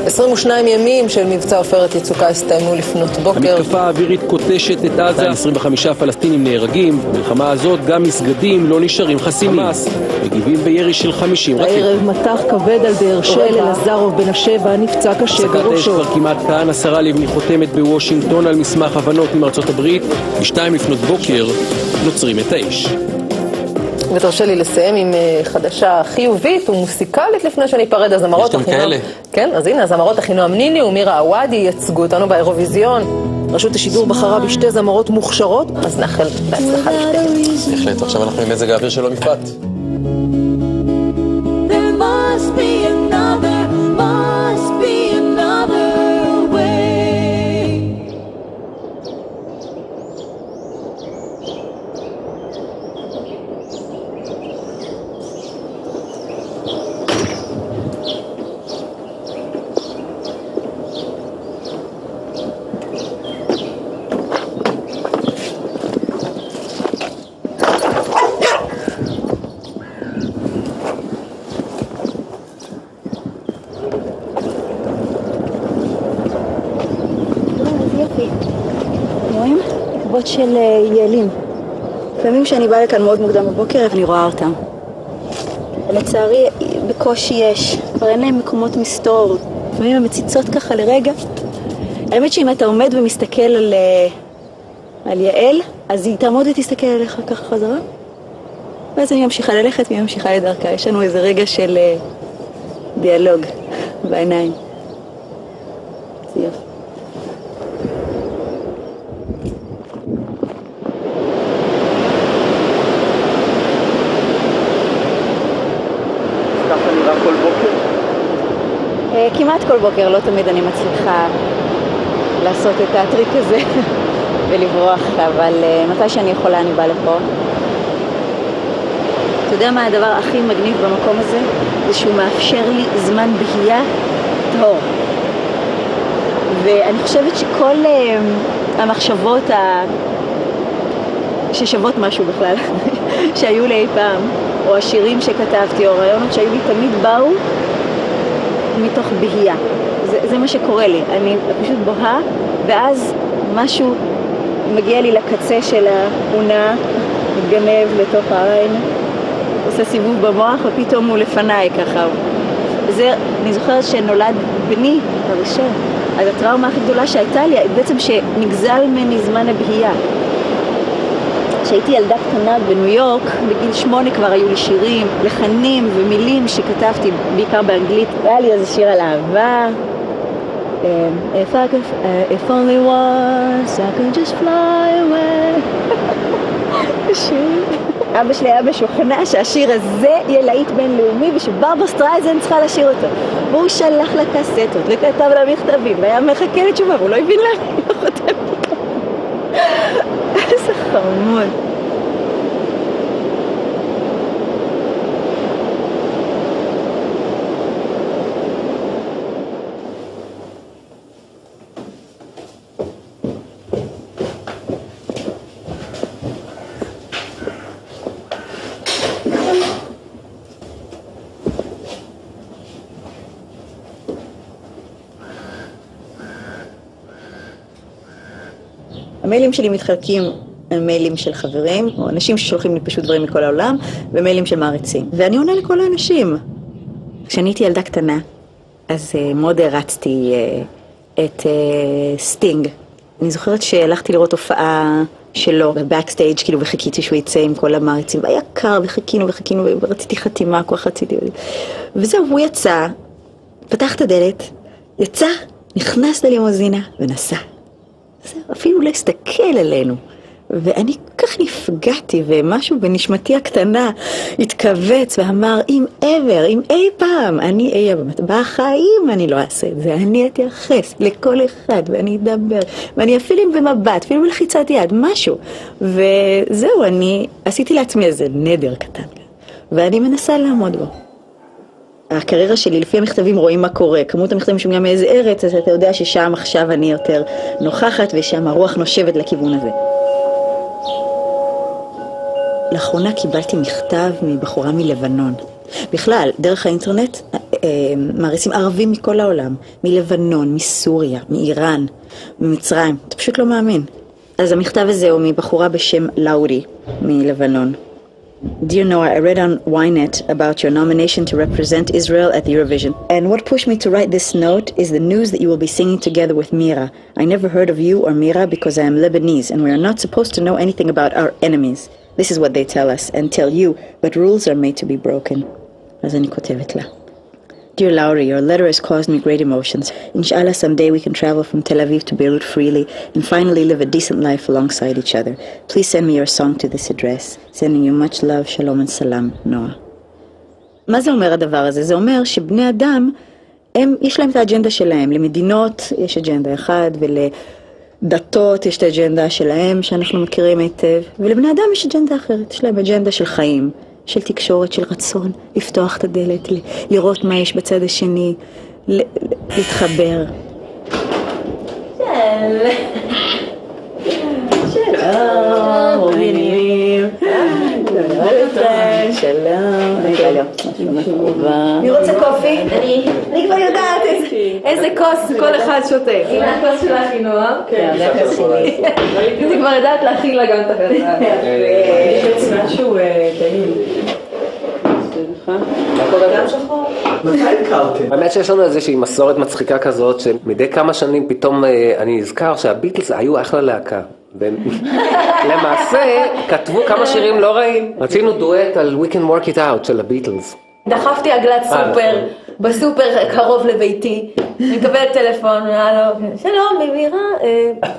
22 ימים של מבצע עופרת יצוקה הסתיימו לפנות בוקר. המתקפה האווירית קוטשת את עזה, 25 פלסטינים נהרגים. במלחמה הזאת גם מסגדים לא נשארים חסינים. חמאס מגיבים בירי של 50 רקטות. הערב מטח כבד על באר של אלעזרוב בן השבע נפצע קשה בראשו. הפסקת אש כבר כמעט כאן. השרה לבני חותמת בוושינגטון על מסמך הבנות עם ארצות הברית. ב-2 לפנות בוקר נוצרים את האש. ותרשה לי לסיים עם חדשה חיובית ומוסיקלית לפני שניפרד. הזמרות החינם. כן, אז הנה, הזמרות אחינועם ניני ומירה עוואדי ייצגו אותנו באירוויזיון. רשות השידור בחרה בשתי זמרות מוכשרות, אז נאחל בהצלחה לשתיהן. בהחלט, עכשיו אנחנו עם מזג האוויר שלא מפרט. רואים? עקבות של יעלים. לפעמים כשאני באה לכאן מאוד מוקדם בבוקר, אני רואה אותם. לצערי, בקושי יש. כבר אין להם מקומות מסתור. לפעמים הן מציצות ככה לרגע. האמת שאם אתה עומד ומסתכל על יעל, אז היא תעמוד ותסתכל עליך ככה חזרה. ואז אני ממשיכה ללכת והיא ממשיכה לדרכה. יש לנו איזה רגע של דיאלוג בעיניים. זה יופי. כל בוקר? כמעט כל בוקר, לא תמיד אני מצליחה לעשות את הטריק הזה ולברוח, אבל מתי שאני יכולה אני באה לפה. אתה יודע מה הדבר הכי מגניב במקום הזה? זה שהוא מאפשר לי זמן בהייה טהור. ואני חושבת שכל המחשבות ששוות משהו בכלל, שהיו לי אי פעם, או השירים שכתבתי, או רעיונות שהיו לי, תמיד באו מתוך בהייה. זה מה שקורה לי. אני פשוט בוהה, ואז משהו מגיע לי לקצה של העונה, מתגנב לתוך העין, עושה סיבוב במוח, ופתאום הוא לפניי ככה. אני זוכרת שנולד בני הראשון. אז הטראומה הכי גדולה שהייתה לי, בעצם שנגזל ממני זמן הבהייה. כשהייתי ילדה קטנה בניו יורק, בגיל 8 כבר היו לי שירים, לחנים ומילים שכתבתי בעיקר באנגלית. היה לי איזה שיר על אהבה. If only once I could just fly away. אבא שלי היה משוכנע שהשיר הזה יהיה להיט בינלאומי ושברברה סטרייזנד צריכה לשיר אותו. והוא שלח לה קסטות וכתב לה מכתבים והיה מחכה לתשובה והוא לא הבין לה. איזה חמוד. המיילים שלי מתחלקים מיילים של חברים, או אנשים ששולחים לי פשוט דברים מכל העולם, ומיילים של מעריצים. ואני עונה לכל האנשים. כשאני הייתי ילדה קטנה, אז מאוד הרצתי את סטינג. אני זוכרת שהלכתי לראות הופעה שלו בבקסטייג' כאילו, וחיכיתי שהוא יצא עם כל המעריצים. והיה קר, וחיכינו, ורציתי חתימה, כוח רציתי. וזהו, הוא יצא, פתח את הדלת, יצא, נכנס ללימוזינה, ונסע. אפילו לא הסתכל עלינו. ואני כך נפגעתי, ומשהו בנשמתי הקטנה התכווץ ואמר, אם אי פעם אני אהיה בחיים אני לא אעשה את זה, אני אתייחס לכל אחד ואני אדבר, ואני אפילו במבט, אפילו בלחיצת יד, משהו. וזהו, אני עשיתי לעצמי איזה נדר קטן, ואני מנסה לעמוד בו. הקריירה שלי, לפי המכתבים רואים מה קורה. כמות המכתבים שמגיעה מאיזה ארץ, אז אתה יודע ששם עכשיו אני יותר נוכחת, ושם הרוח נושבת לכיוון הזה. לאחרונה קיבלתי מכתב מבחורה מלבנון. בכלל, דרך האינטרנט, מעריצים ערבים מכל העולם, מלבנון, מסוריה, מאיראן, ממצרים, אתה פשוט לא מאמין. אז המכתב הזה הוא מבחורה בשם לאורי, מלבנון. Dear Noah, I read on Ynet about your nomination to represent Israel at the Eurovision. And what pushed me to write this note is the news that you will be singing together with Mira. I never heard of you or Mira because I am Lebanese and we are not supposed to know anything about our enemies. This is what they tell us and tell you, but rules are made to be broken. אז אני כותבת לה. Dear Lauri, your letter has caused me great emotions. Inshallah, someday we can travel from Tel Aviv to Beirut freely and finally live a decent life alongside each other. Please send me your song to this address. Sending you much love, shalom and salam, Noah. מה זה אומר הדבר הזה? זה אומר שבני אדם, יש להם את האג'נדה שלהם. למדינות יש אג'נדה אחד, ולדתות יש את האג'נדה שלהם, שאנחנו מכירים היטב. ולבני אדם יש אג'נדה אחרת. יש להם אג'נדה של חיים. של תקשורת, של רצון, לפתוח את הדלת, לראות מה יש בצד השני, להתחבר. שלום, רובינים. שלום. מי רוצה קופי? אני כבר יודעת איזה כוס כל אחד שותה. הנה הכוס של אחינועם. כן, זה הכוס שלי. אני כבר יודעת להכין לה גם את הכוס. יש משהו טעים. מה קורה גם שחור? מתי הכרתם? האמת שיש לנו איזושהי מסורת מצחיקה כזאת שמדי כמה שנים פתאום אני נזכר שהביטלס היו אחלה להקה. למעשה כתבו כמה שירים לא רעים. רצינו דואט על We Can Work It Out של הביטלס. דחפתי עגלת סופר, בסופר קרוב לביתי, אני מקבלת טלפון, שלום, מירה,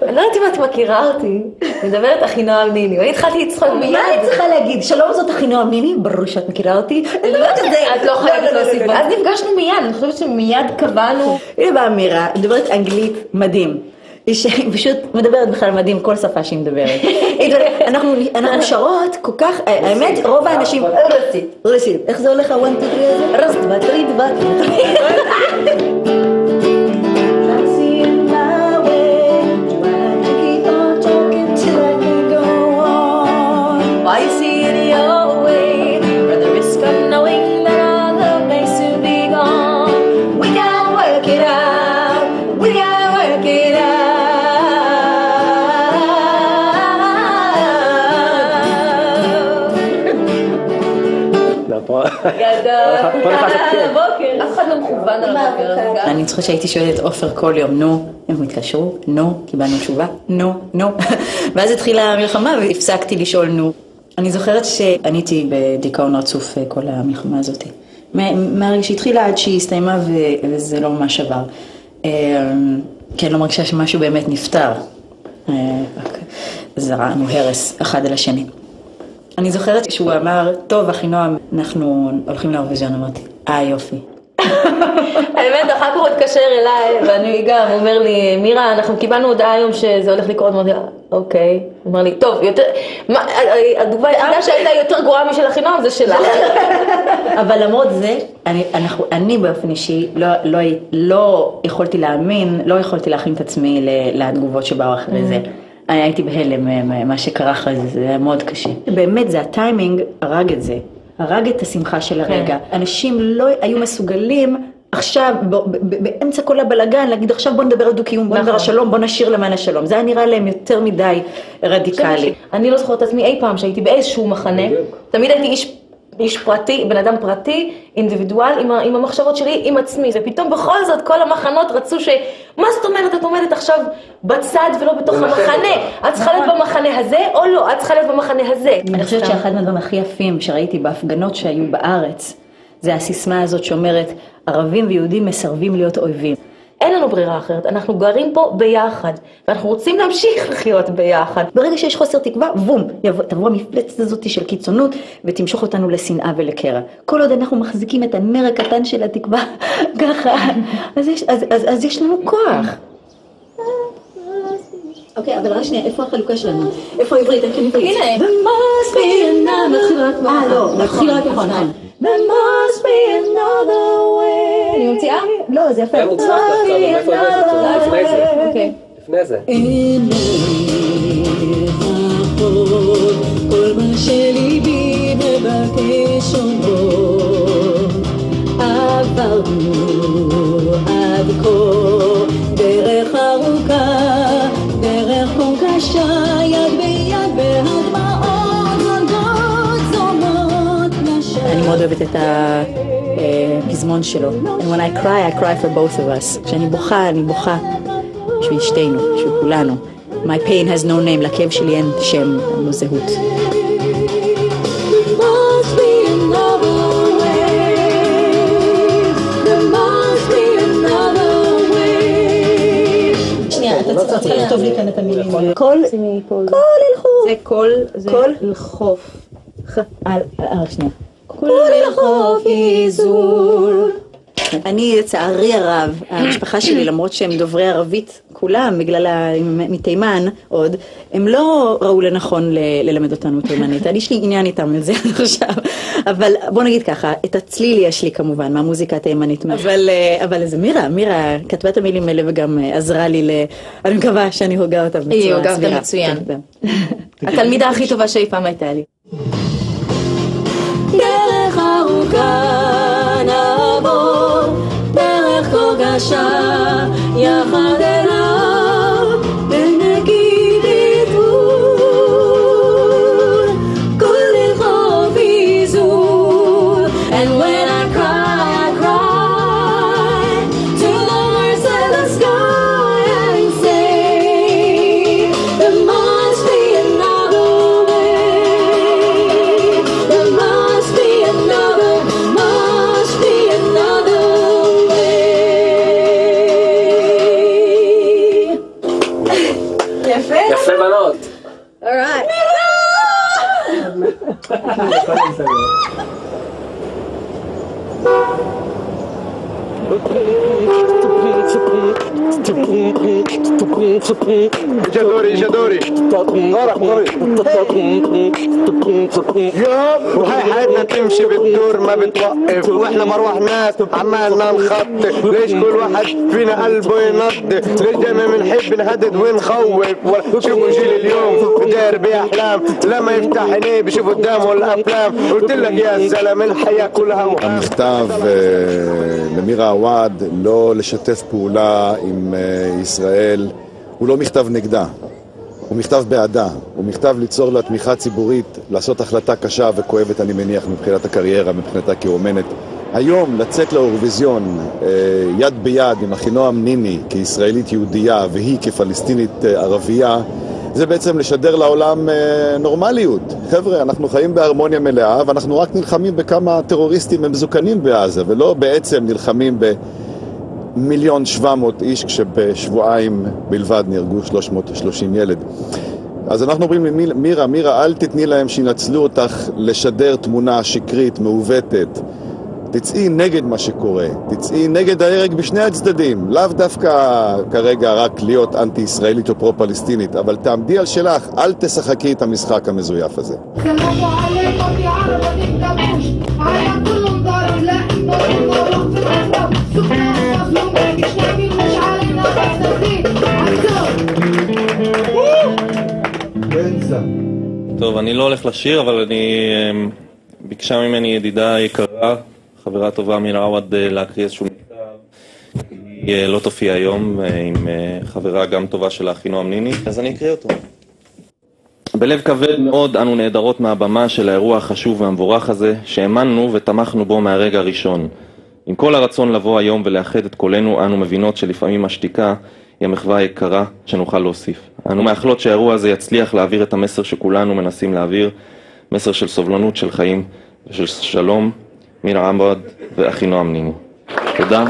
אני לא יודעת אם את מכירה אותי, אני מדברת אחינועם ניני, ואני התחלתי לצחוק מיד. מה אני צריכה להגיד? שלום, זאת אחינועם ניני, ברור שאת מכירה אותי. את לא חייבת להוסיף. אז נפגשנו מיד, אני חושבת שמיד קבענו. הנה באה מירה, מדברת אנגלית מדהים. היא פשוט מדברת בכלל מדהים כל שפה שהיא מדברת. אנחנו שרות כל כך, האמת רוב האנשים רוסית, איך זה הולך הוואן טו טרי הזה? רס דבט טרי דבט Why you see it your way? Run the risk of knowing that our love may soon be gone. We can work it out. We can work it out. אף אחד לא מכוון על הבוקר הזה. אני צריכה שהייתי שואלת אופר כל יום, נו, הם התקשרו, נו, קיבלנו תשובה, נו, נו. ואז התחילה המלחמה והפסקתי לשאול נו. אני זוכרת שעניתי בדיכאון רצוף כל המלחמה הזאת. מהרגע שהתחילה עד שהיא הסתיימה וזה לא ממש עבר. כי אני לא מרגישה שמשהו באמת נפטר. זרענו הרס אחד על השני. אני זוכרת שהוא אמר, טוב אחינועם, אנחנו הולכים לאירוויזיון, אמרתי, יופי. האמת, אחר כך הוא התקשר אליי, ואני גם, הוא אומר לי, מירה, אנחנו קיבלנו הודעה היום שזה הולך לקרות, אמרתי, אוקיי. הוא אומר לי, טוב, יותר, הדוגמה היחידה שהייתה יותר גרועה משל אחינועם זה שלה. אבל למרות זה, אני באופן אישי לא יכולתי להאמין, לא יכולתי להכין את עצמי לתגובות שבאו אחרי זה. אני הייתי בהלם מה שקרה אחרי זה, זה היה מאוד קשה. באמת זה הטיימינג הרג את זה, הרג את השמחה של הרגע. אנשים לא היו מסוגלים עכשיו באמצע כל הבלגן להגיד עכשיו בוא נדבר על דו-קיום, בוא נדבר על שלום, בוא נשיר למען השלום. זה היה נראה להם יותר מדי רדיקלי. אני לא זוכרת את עצמי אי פעם שהייתי באיזשהו מחנה, תמיד הייתי איש פרטי, בן אדם פרטי, אינדיבידואל, עם המחשבות שלי, עם עצמי, ופתאום בכל זאת כל המחנות רצו מה זאת אומרת, את עומדת עכשיו בצד ולא בתוך המחנה, את צריכה להיות במחנה הזה או לא, את צריכה להיות במחנה הזה. אני חושבת שאחד מהדברים הכי יפים שראיתי בהפגנות שהיו בארץ, זה הסיסמה הזאת שאומרת, ערבים ויהודים מסרבים להיות אויבים. אין לנו ברירה אחרת, אנחנו גרים פה ביחד, ואנחנו רוצים להמשיך לחיות ביחד. ברגע שיש חוסר תקווה, בום, תבוא המפלצת הזאת של קיצונות, ותמשוך אותנו לשנאה ולקרע. כל עוד אנחנו מחזיקים את הנר הקטן של התקווה, ככה, אז יש לנו כוח. אוקיי, אבל רק שנייה, איפה החלוקה שלנו? איפה העברית? הנה. There must be another... לא, נתחיל רק נכון. There must be another way. אני ממציאה? לא, זה יפה. איפה לפני זה. כל מה שליבי מבקש אומרו עברנו את הפזמון שלו. And when I cry for both of us. כשאני בוכה, אני בוכה בשביל שתינו, בשביל כולנו. My pain has no name, לכאב שלי אין שם, אין לו זהות. אתה צריך לכתוב לי כאן את המילים. כל הלכו. זה כל לחוף. שנייה. כל לחוף איזול. אני לצערי הרב, המשפחה שלי, למרות שהם דוברי ערבית כולם, בגלל מתימן עוד, הם לא ראו לנכון ללמד אותנו תימנית. יש לי עניין איתם על זה עכשיו. אבל בוא נגיד ככה, את הצליל יש לי כמובן, מהמוזיקה התימנית. אבל זה מירה כתבה את המילים האלה וגם עזרה לי, אני מקווה שאני הוגה אותה בצורה סבירה. היא הוגה אותה מצוין. התלמידה הכי טובה שאי פעם הייתה לי. דרך ארוכה נעבור, דרך כה קשה, יחד אליו, ונגיד איתול, כל לחוף איזול, and when I cry to the merciless sky and say, there must be another way, there must be another way. יפה בנות. Alright. جدوري وهاي حياتنا تمشي بالدور ما بتوقف واحنا مروح ناس عمالنا نخطط ليش كل واحد فينا قلبه ينضف ليش دايما بنحب نهدد ونخوف شوفوا جيل اليوم بداير باحلام لما يفتح عينيه بشوف قدامه الافلام قلت لك يا زلمه الحياه كلها המכתב למירה עווד לא לשתף פעולה עם ישראל הוא לא מכתב נגדה, הוא מכתב בעדה, הוא מכתב ליצור לה תמיכה ציבורית, לעשות החלטה קשה וכואבת אני מניח מבחינת הקריירה, מבחינתה כאומנת. היום לצאת לאירוויזיון יד ביד עם אחינועם ניני כישראלית יהודייה והיא כפלסטינית ערבייה, זה בעצם לשדר לעולם נורמליות. חבר'ה, אנחנו חיים בהרמוניה מלאה ואנחנו רק נלחמים בכמה טרוריסטים מזוקנים בעזה ולא בעצם נלחמים ב1,700,000 איש כשבשבועיים בלבד נהרגו 330 ילד. אז אנחנו אומרים מירה, אל תתני להם שינצלו אותך לשדר תמונה שקרית, מעוותת. תצאי נגד מה שקורה, תצאי נגד ההרג בשני הצדדים, לאו דווקא כרגע רק להיות אנטי-ישראלית או פרו-פלסטינית, אבל תעמדי על שלך, אל תשחקי את המשחק המזויף הזה. טוב, אני לא הולך לשיר, אבל ביקשה ממני ידידה יקרה, חברה טובה מירה עווד, להקריא איזשהו מכתב. היא לא תופיע היום, עם חברה גם טובה של אחינועם ניני, אז אני אקריא אותו. בלב כבד מאוד אנו נעדרות מהבמה של האירוע החשוב והמבורך הזה, שהאמנו ותמכנו בו מהרגע הראשון. עם כל הרצון לבוא היום ולאחד את קולנו, אנו מבינות שלפעמים השתיקה היא המחווה היקרה שנוכל להוסיף. אנו מאחלות שהאירוע הזה יצליח להעביר את המסר שכולנו מנסים להעביר, מסר של סובלנות, של חיים ושל שלום. מירה עווד ואחינועם ניני. תודה.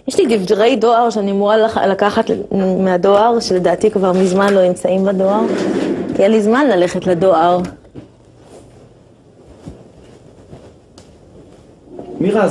יש לי דברי דואר שאני אמורה לקחת מהדואר, שלדעתי כבר מזמן לא נמצאים בדואר, כי אין לי זמן ללכת לדואר. מירה,